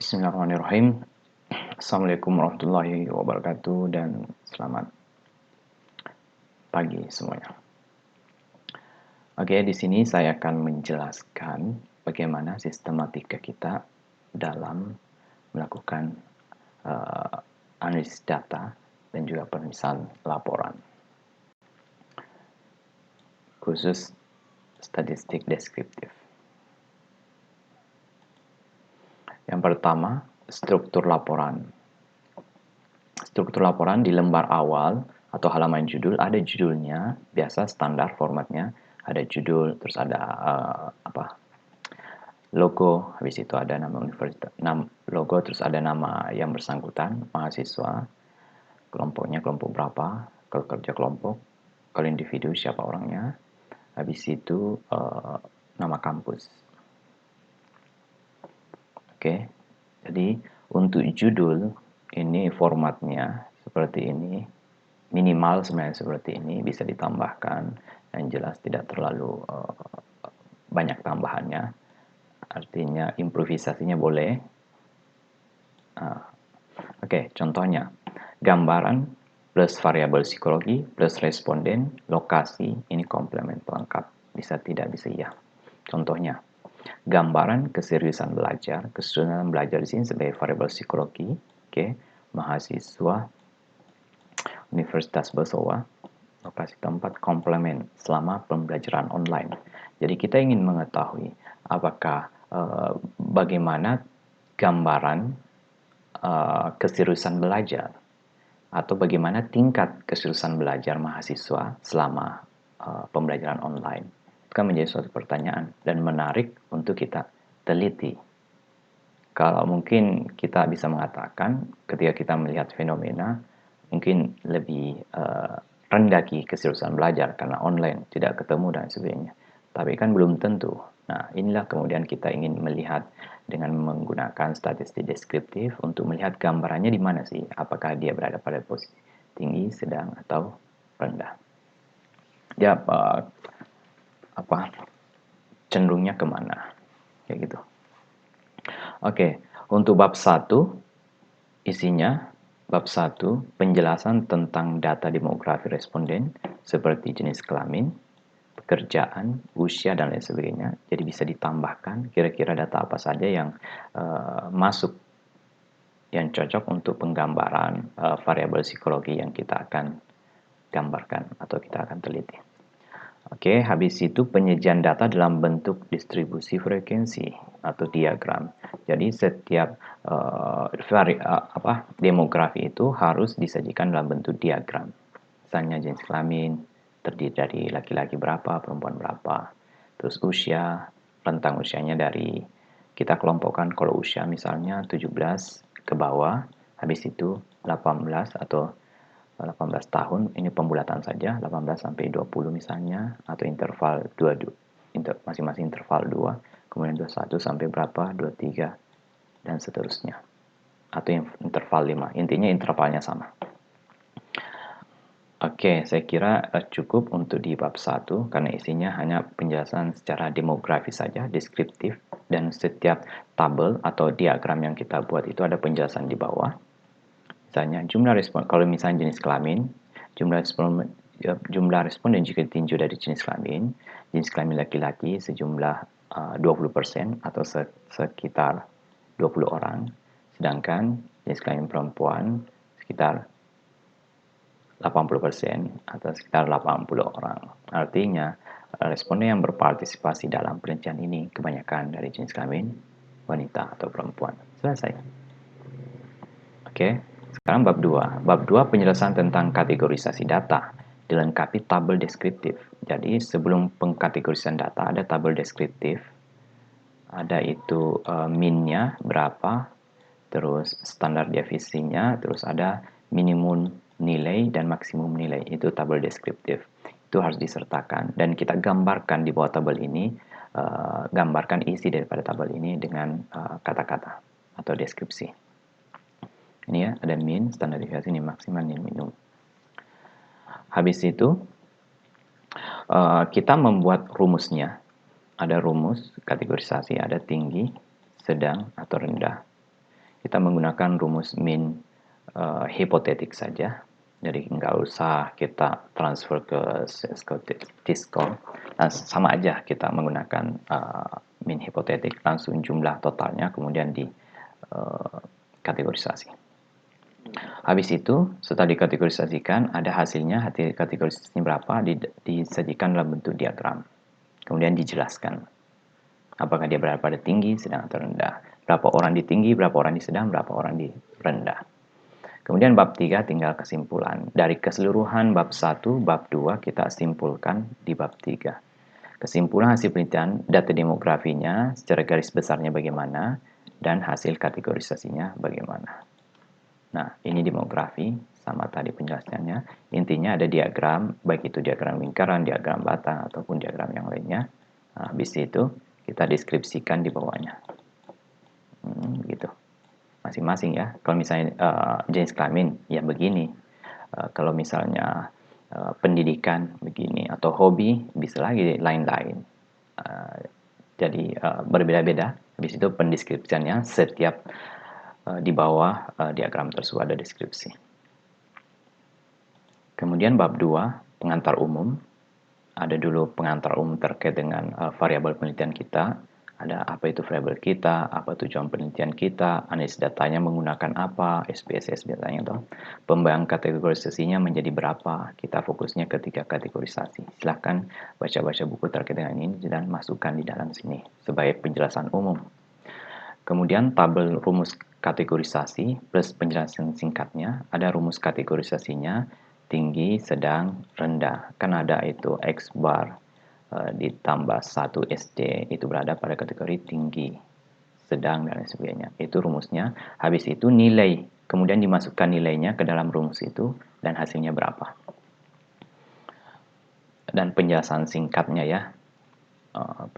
Bismillahirrahmanirrahim. Assalamualaikum warahmatullahi wabarakatuh dan selamat pagi semuanya. Oke, di sini saya akan menjelaskan bagaimana sistematika kita dalam melakukan analisis data dan juga penulisan laporan. Khusus statistik deskriptif. Yang pertama, struktur laporan. Struktur laporan di lembar awal atau halaman judul ada judulnya, biasa standar formatnya, ada judul, terus ada logo, habis itu ada nama universitas, logo, terus ada nama yang bersangkutan, mahasiswa, kelompoknya kelompok berapa, kalau kerja kelompok, kalau individu siapa orangnya, habis itu nama kampus. Oke, jadi untuk judul ini formatnya seperti ini, minimal sebenarnya seperti ini, bisa ditambahkan, yang jelas tidak terlalu banyak tambahannya, artinya improvisasinya boleh. Oke, contohnya gambaran plus variabel psikologi plus responden, lokasi, ini komplement pelengkap, bisa tidak, bisa iya. Contohnya gambaran keseriusan belajar. Keseriusan belajar di sini sebagai variabel psikologi. Oke, mahasiswa Universitas Besoa. Lokasi tempat komplement selama pembelajaran online. Jadi kita ingin mengetahui apakah bagaimana gambaran keseriusan belajar atau bagaimana tingkat keseriusan belajar mahasiswa selama pembelajaran online. Itu kan menjadi suatu pertanyaan dan menarik untuk kita teliti. Kalau mungkin kita bisa mengatakan ketika kita melihat fenomena mungkin lebih rendah keseriusan belajar karena online, tidak ketemu dan sebagainya. Tapi kan belum tentu. Nah, inilah kemudian kita ingin melihat dengan menggunakan statistik deskriptif untuk melihat gambarannya di mana sih. Apakah dia berada pada posisi tinggi, sedang, atau rendah. Ya, cenderungnya kemana. Kayak gitu. Oke, untuk bab 1, isinya bab 1, penjelasan tentang data demografi responden seperti jenis kelamin, pekerjaan, usia, dan lain sebagainya. Jadi bisa ditambahkan kira-kira data apa saja yang masuk, yang cocok untuk penggambaran variabel psikologi yang kita akan gambarkan atau kita akan teliti. Oke, habis itu penyajian data dalam bentuk distribusi frekuensi atau diagram. Jadi setiap demografi itu harus disajikan dalam bentuk diagram. Misalnya jenis kelamin terdiri dari laki-laki berapa, perempuan berapa. Terus usia, rentang usianya dari, kita kelompokkan kalau usia misalnya 17 ke bawah, habis itu 18 atau 18 tahun, ini pembulatan saja, 18 sampai 20 misalnya, atau interval 2, masing-masing interval 2, kemudian 21 sampai berapa, 23, dan seterusnya. Atau interval 5, intinya intervalnya sama. Oke, saya kira cukup untuk di bab 1, karena isinya hanya penjelasan secara demografi saja, deskriptif, dan setiap tabel atau diagram yang kita buat itu ada penjelasan di bawah. Misalnya jumlah respon, kalau misalnya jenis kelamin, jumlah respon dan jika ditinjau dari jenis kelamin laki-laki sejumlah 20% atau sekitar 20 orang, sedangkan jenis kelamin perempuan sekitar 80% atau sekitar 80 orang. Artinya, responden yang berpartisipasi dalam perincian ini kebanyakan dari jenis kelamin wanita atau perempuan. Selesai. Oke. Sekarang bab 2. Bab 2 penjelasan tentang kategorisasi data, dilengkapi tabel deskriptif. Jadi sebelum pengkategorisan data ada tabel deskriptif. Ada itu min-nya berapa, terus standar deviasinya, terus ada minimum nilai dan maksimum nilai. Itu tabel deskriptif. Itu harus disertakan dan kita gambarkan di bawah tabel ini, gambarkan isi daripada tabel ini dengan kata-kata atau deskripsi. Ini ya, ada min, standar deviasi, ini maksimal, ini minimum. Habis itu, kita membuat rumusnya. Ada rumus kategorisasi, ada tinggi, sedang, atau rendah. kita menggunakan rumus min hipotetik saja. Jadi nggak usah kita transfer ke syscall. Nah, sama aja kita menggunakan min hipotetik, langsung jumlah totalnya kemudian di kategorisasi. Habis itu, setelah dikategorisasikan, ada hasilnya, hasil kategorisasinya berapa, disajikan dalam bentuk diagram. Kemudian dijelaskan. Apakah dia berada pada tinggi, sedang, atau rendah. Berapa orang di tinggi, berapa orang di sedang, berapa orang di rendah. Kemudian bab 3 tinggal kesimpulan. Dari keseluruhan bab 1, bab 2 kita simpulkan di bab 3. Kesimpulan hasil penelitian, data demografinya, secara garis besarnya bagaimana, dan hasil kategorisasinya bagaimana. Nah, ini demografi, sama tadi penjelasannya. Intinya ada diagram, baik itu diagram lingkaran, diagram batang, ataupun diagram yang lainnya. Nah, habis itu kita deskripsikan di bawahnya. Gitu. Masing-masing ya. Kalau misalnya jenis kelamin, ya begini. Kalau misalnya pendidikan begini, atau hobi, bisa lagi lain-lain. Jadi berbeda-beda. Habis itu pendeskripsiannya setiap di bawah diagram tersebut ada deskripsi. Kemudian bab 2, pengantar umum. Ada dulu pengantar umum terkait dengan variabel penelitian kita. Ada apa itu variabel kita, apa tujuan penelitian kita, analisis datanya menggunakan apa, SPSS biasanya toh. Pembagian kategorisasinya menjadi berapa, kita fokusnya ketika kategorisasi. Silahkan baca-baca buku terkait dengan ini dan masukkan di dalam sini sebagai penjelasan umum. Kemudian tabel rumus kategorisasi plus penjelasan singkatnya, ada rumus kategorisasinya, tinggi, sedang, rendah. Kan ada itu X bar ditambah 1 SD itu berada pada kategori tinggi, sedang, dan sebagainya. Itu rumusnya. Habis itu nilai, kemudian dimasukkan nilainya ke dalam rumus itu dan hasilnya berapa. Dan penjelasan singkatnya ya.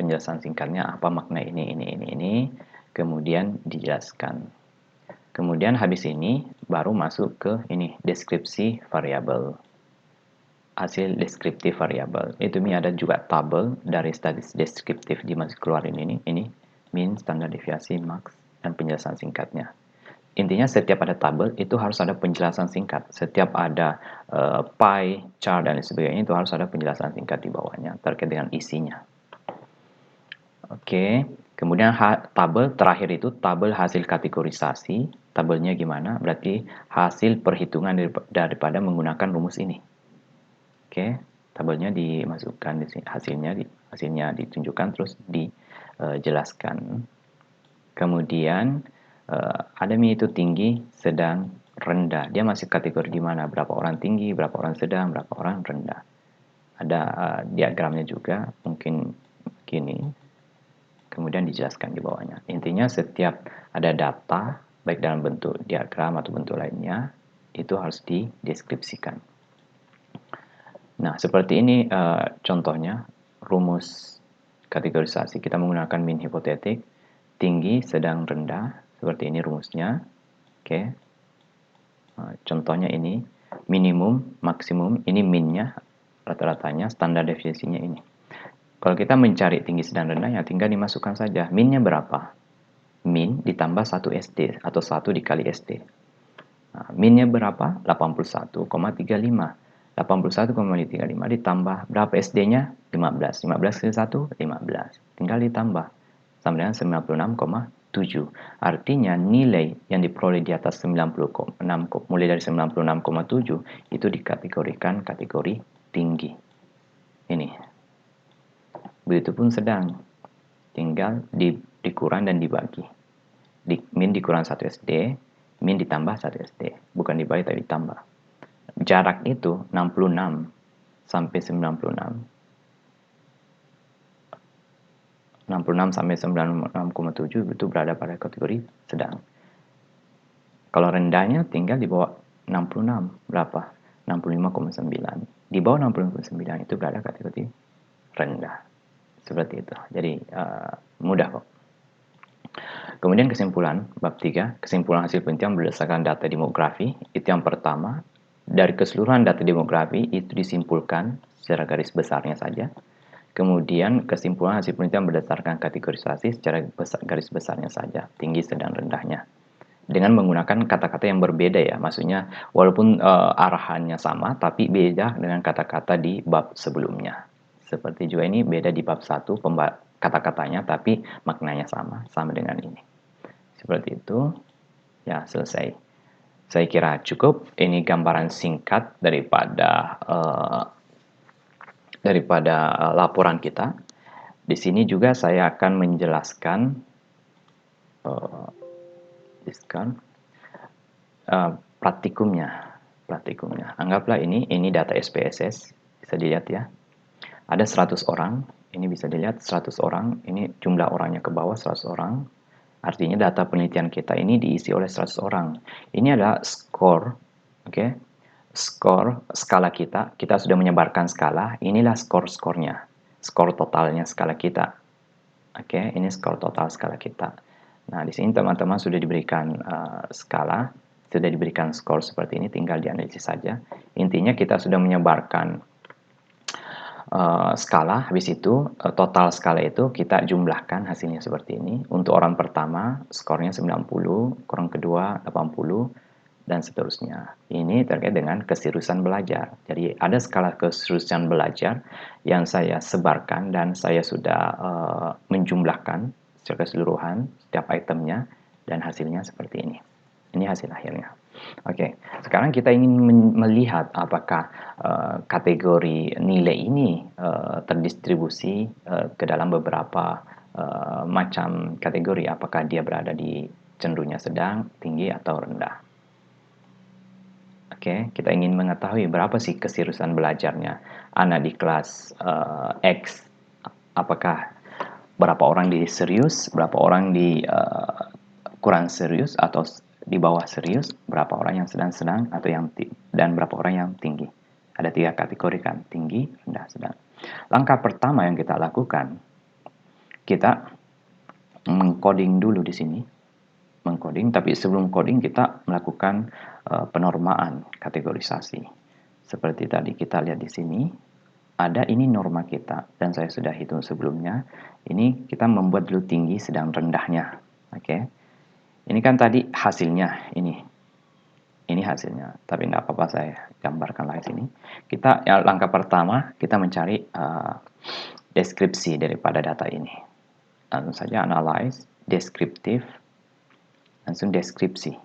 Penjelasan singkatnya apa makna ini. Kemudian dijelaskan. Kemudian habis ini baru masuk ke ini deskripsi variabel. Hasil deskriptif variabel. Itu ada juga tabel dari statistik deskriptif di masih keluar ini min, standar deviasi, max, dan penjelasan singkatnya. Intinya setiap ada tabel itu harus ada penjelasan singkat. Setiap ada pie, chart, dan sebagainya itu harus ada penjelasan singkat di bawahnya terkait dengan isinya. Oke, kemudian tabel terakhir itu tabel hasil kategorisasi. Tabelnya gimana? Berarti hasil perhitungan daripada menggunakan rumus ini. Oke, tabelnya dimasukkan di sini, hasilnya ditunjukkan terus dijelaskan. Kemudian ada itu tinggi, sedang, rendah. Dia masih kategori di mana? Berapa orang tinggi, berapa orang sedang, berapa orang rendah. Ada diagramnya juga, mungkin begini. Kemudian dijelaskan di bawahnya. Intinya setiap ada data, baik dalam bentuk diagram atau bentuk lainnya, itu harus dideskripsikan. Nah, seperti ini contohnya, rumus kategorisasi. Kita menggunakan min hipotetik, tinggi, sedang, rendah. Seperti ini rumusnya. Oke. Contohnya ini, minimum, maksimum, ini minnya, rata-ratanya, standar deviasinya ini. Kalau kita mencari tinggi, sedang, rendah, ya tinggal dimasukkan saja. Minnya berapa? Min ditambah 1 SD atau 1 dikali SD. Nah, minnya berapa? 81,35. 81,35 ditambah berapa SD-nya? 15. 15 kali 1, 15. Tinggal ditambah. Sama dengan 96,7. Artinya nilai yang diperoleh di atas 96, mulai dari 96,7 itu dikategorikan kategori tinggi. Ini. Begitupun sedang. Tinggal dikurang dan dibagi. Min dikurang 1 SD, min ditambah 1 SD. Bukan dibagi tapi ditambah. Jarak itu 66 sampai 96. 66 sampai 96,7 itu berada pada kategori sedang. Kalau rendahnya tinggal di bawah 66, berapa? 65,9. Di bawah 65,9 itu berada kategori rendah. Seperti itu. Jadi mudah kok. Kemudian kesimpulan, bab 3, kesimpulan hasil penelitian berdasarkan data demografi. Itu yang pertama. Dari keseluruhan data demografi itu disimpulkan secara garis besarnya saja. Kemudian kesimpulan hasil penelitian berdasarkan kategorisasi secara garis besarnya saja, tinggi, sedang, rendahnya. dengan menggunakan kata-kata yang berbeda ya, maksudnya walaupun, arahannya sama, tapi beda dengan kata-kata di bab sebelumnya. Seperti juga ini beda di bab 1 kata-katanya, tapi maknanya sama, sama dengan ini. Seperti itu, ya selesai. Saya kira cukup, ini gambaran singkat daripada laporan kita. Di sini juga saya akan menjelaskan, eee, praktikumnya. Anggaplah ini data SPSS, bisa dilihat ya. Ada 100 orang, ini bisa dilihat 100 orang, ini jumlah orangnya ke bawah 100 orang. Artinya data penelitian kita ini diisi oleh 100 orang. Ini adalah skor, oke. Skor skala kita sudah menyebarkan skala, inilah skor-skornya. Skor totalnya skala kita. Oke, ini skor total skala kita. Nah, di sini teman-teman sudah diberikan skala, sudah diberikan skor seperti ini, tinggal dianalisis saja. Intinya kita sudah menyebarkan skala, habis itu total skala itu kita jumlahkan hasilnya seperti ini. Untuk orang pertama skornya 90, orang kedua 80, dan seterusnya. Ini terkait dengan keseriusan belajar. Jadi ada skala keseriusan belajar yang saya sebarkan dan saya sudah menjumlahkan secara keseluruhan setiap itemnya dan hasilnya seperti ini. Ini hasil akhirnya. Oke, sekarang kita ingin melihat apakah kategori nilai ini terdistribusi ke dalam beberapa macam kategori, apakah dia berada di cenderungnya sedang, tinggi, atau rendah. Oke, kita ingin mengetahui berapa sih keseriusan belajarnya anak di kelas X, apakah berapa orang di serius, berapa orang di kurang serius atau di bawah serius, berapa orang yang sedang-sedang atau dan berapa orang yang tinggi. Ada 3 kategori kan, tinggi, rendah, sedang. Langkah pertama yang kita lakukan, kita mengcoding dulu di sini. Mengcoding, tapi sebelum coding kita melakukan penormaan kategorisasi. Seperti tadi kita lihat di sini, ada ini norma kita dan saya sudah hitung sebelumnya. Ini kita membuat dulu tinggi, sedang, rendahnya. Oke. Ini kan tadi hasilnya ini. Ini hasilnya, tapi tidak apa-apa saya gambarkan lagi sini. Kita ya, langkah pertama kita mencari deskripsi daripada data ini. Langsung saja analyze, deskriptif, langsung deskriptif.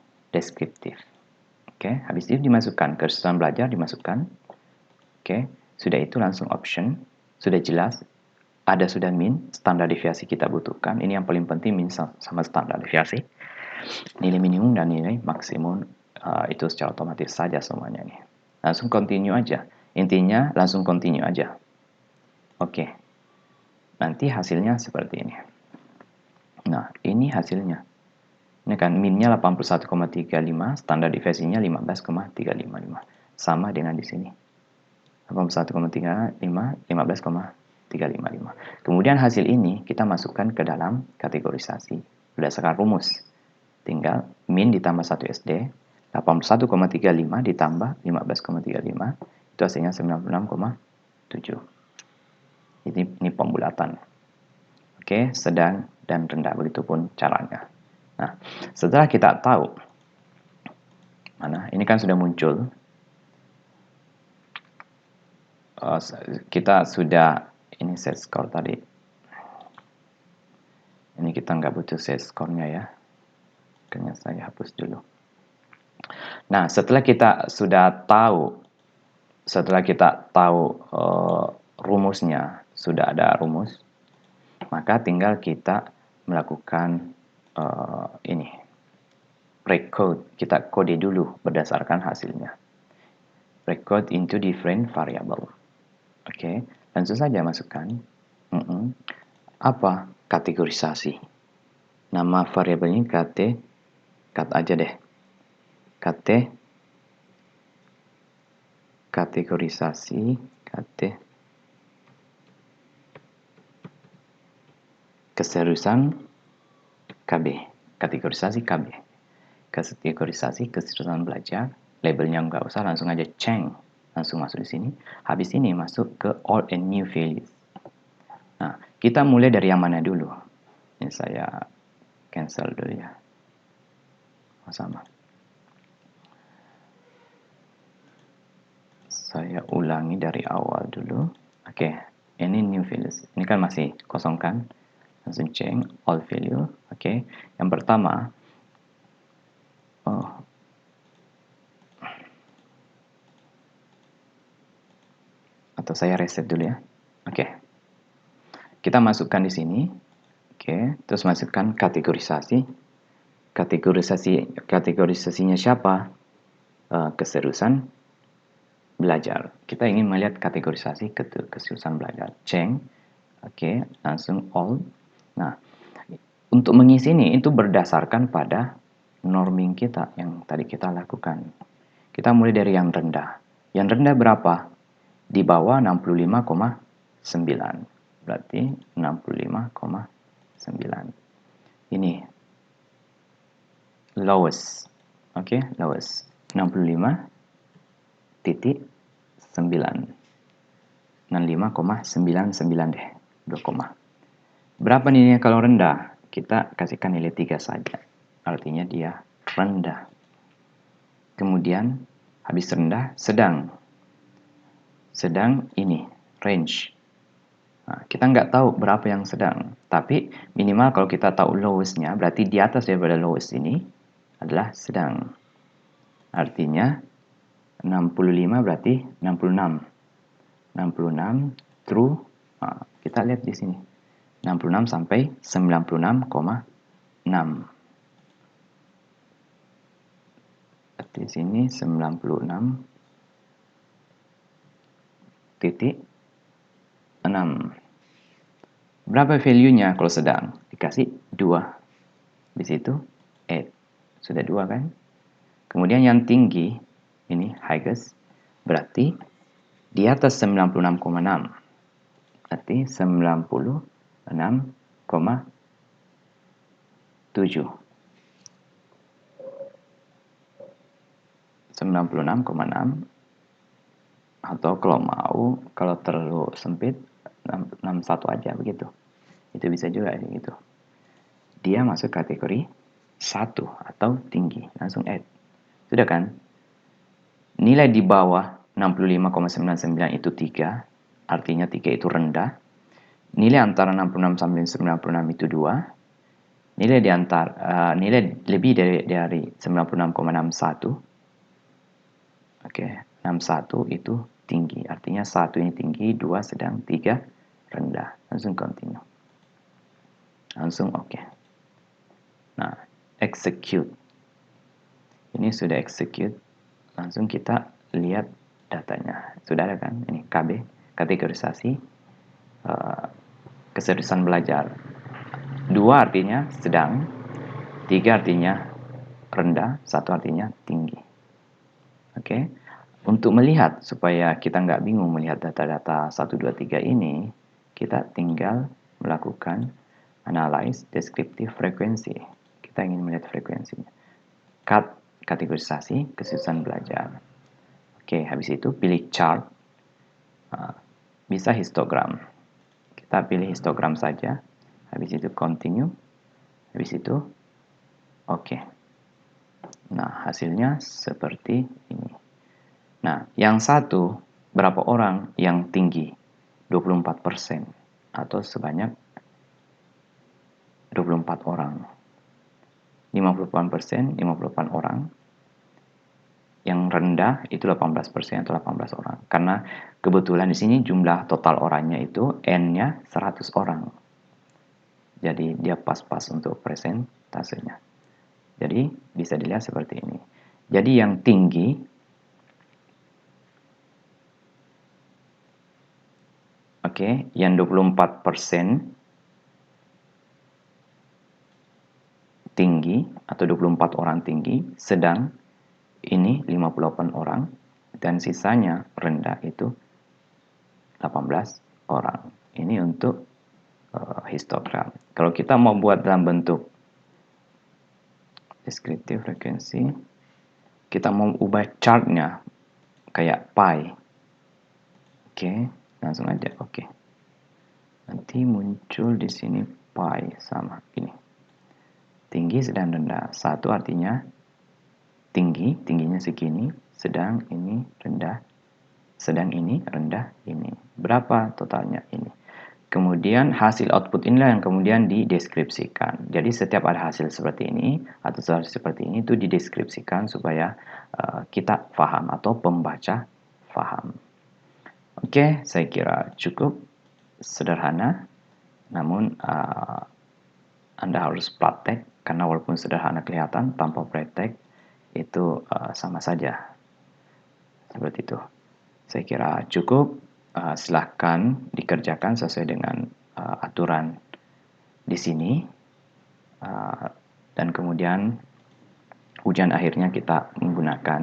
Oke, habis itu dimasukkan keseriusan belajar, dimasukkan. Oke, sudah itu langsung option, sudah jelas. Ada sudah min, standar deviasi kita butuhkan. Ini yang paling penting, min sama standar deviasi. Nilai minimum dan nilai maksimum itu secara otomatis saja semuanya ini. Langsung continue aja. Intinya langsung continue aja. Oke. Nanti hasilnya seperti ini. Nah, ini hasilnya. Ini kan minnya 81,35, standar deviasinya 15,355. Sama dengan di sini. 81,35, 15,355. Kemudian hasil ini kita masukkan ke dalam kategorisasi berdasarkan rumus. Tinggal min ditambah 1 SD, 81,35 ditambah 15,35, itu hasilnya 96,7. Ini pembulatan. Oke, sedang dan rendah, begitupun caranya. Nah, setelah kita tahu, ini kan sudah muncul, kita sudah, ini set score tadi, ini kita nggak butuh set score-nya ya, kayaknya saya hapus dulu. Nah, setelah kita tahu rumusnya, sudah ada rumus, maka tinggal kita melakukan breakcode, kita kode dulu berdasarkan hasilnya. Breakcode into different variable. Oke, langsung saja masukkan. Apa kategorisasi? Nama variabelnya cut aja deh. Kategorisasi, keseriusan KB, kategorisasi KB, kategorisasi keseriusan belajar, labelnya nggak usah, langsung aja change, langsung masuk di sini. Habis ini masuk ke all and new values. Nah, kita mulai dari yang mana dulu? Ini saya cancel dulu ya. sama. Saya ulangi dari awal dulu. Oke, ini new values. Ini kan masih kosong kan? Langsung change all value. Oke, yang pertama, atau saya reset dulu ya. Oke, kita masukkan di sini. Oke, terus masukkan kategorisasi. Kategorisasinya siapa? Keseriusan belajar. Kita ingin melihat kategorisasi keseriusan belajar. Change. Oke, langsung all. Nah, untuk mengisi ini itu berdasarkan pada norming kita yang tadi kita lakukan. Kita mulai dari yang rendah. Yang rendah berapa? Di bawah 65,9. Berarti 65,9. Ini lowest. Oke, lowest. 65,9. 65,99 deh. 2 koma. Berapa nilainya kalau rendah? Kita kasihkan nilai 3 saja. Artinya dia rendah. Kemudian habis rendah, sedang. Sedang ini, range. Nah, kita nggak tahu berapa yang sedang. Tapi minimal kalau kita tahu lowestnya, berarti di atas daripada lowest ini adalah sedang. Artinya 65 berarti 66. 66 through, kita lihat di sini. 66 sampai 96,6. Di sini 96,6. Berapa value-nya kalau sedang? Dikasih 2. Di situ 8. Sudah 2 kan? Kemudian yang tinggi, ini highest, berarti di atas 96,6. Berarti 96,7. 96,6, atau kalau mau, kalau terlalu sempit 61 aja begitu. Itu bisa juga gitu. Dia masuk kategori 1 atau tinggi, langsung add. Sudah kan? Nilai di bawah 65,99 itu 3, artinya 3 itu rendah. Nilai antara 66 sampai 96 itu 2. Nilai nilai lebih dari 96,61. Oke, 61 itu tinggi. Artinya 1 ini tinggi, 2 sedang, 3 rendah. Langsung continue. Langsung oke. Nah, execute. Ini sudah execute. Langsung kita lihat datanya. Sudah ada kan? Ini KB, kategorisasi keseriusan belajar. 2 artinya sedang, 3 artinya rendah, 1 artinya tinggi. Oke. Untuk melihat supaya kita nggak bingung melihat data-data 1, 2, 3 ini, kita tinggal melakukan analyze descriptive frequency. Kita ingin melihat frekuensinya. Cut kategorisasi keseriusan belajar. Oke, habis itu pilih chart. Bisa histogram. Kita pilih histogram saja. Habis itu continue. Habis itu oke. Nah, hasilnya seperti ini. Nah, yang satu, berapa orang yang tinggi? 24%. Atau sebanyak 24 orang. 58%, 58 orang. Yang rendah itu 18% atau 18 orang. Karena kebetulan di sini jumlah total orangnya itu N-nya 100 orang. Jadi dia pas-pas untuk presentasenya. Jadi bisa dilihat seperti ini. Jadi yang tinggi, oke, yang 24% tinggi atau 24 orang tinggi, sedang ini 58 orang, dan sisanya rendah itu 18 orang. Ini untuk histogram. Kalau kita mau buat dalam bentuk descriptive frequency, kita mau ubah chartnya kayak pie. Oke, langsung aja oke. Nanti muncul di sini pie sama ini. Tinggi, sedang, rendah. 1 artinya tingginya segini, sedang ini rendah, sedang ini rendah ini. Berapa totalnya ini? Kemudian hasil output inilah yang kemudian dideskripsikan. Jadi setiap ada hasil seperti ini atau seperti ini itu dideskripsikan supaya kita paham atau pembaca paham. Oke, saya kira cukup sederhana, namun Anda harus praktek karena walaupun sederhana kelihatan tanpa praktek itu sama saja. Seperti itu. Saya kira cukup. Silahkan dikerjakan sesuai dengan aturan di sini. Dan kemudian ujian akhirnya kita menggunakan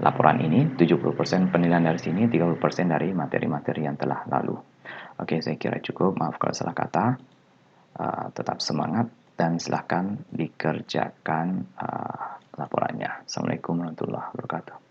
laporan ini. 70% penilaian dari sini, 30% dari materi-materi yang telah lalu. Oke, saya kira cukup. Maaf kalau salah kata. Tetap semangat dan silahkan dikerjakan laporannya. Assalamualaikum warahmatullahi wabarakatuh.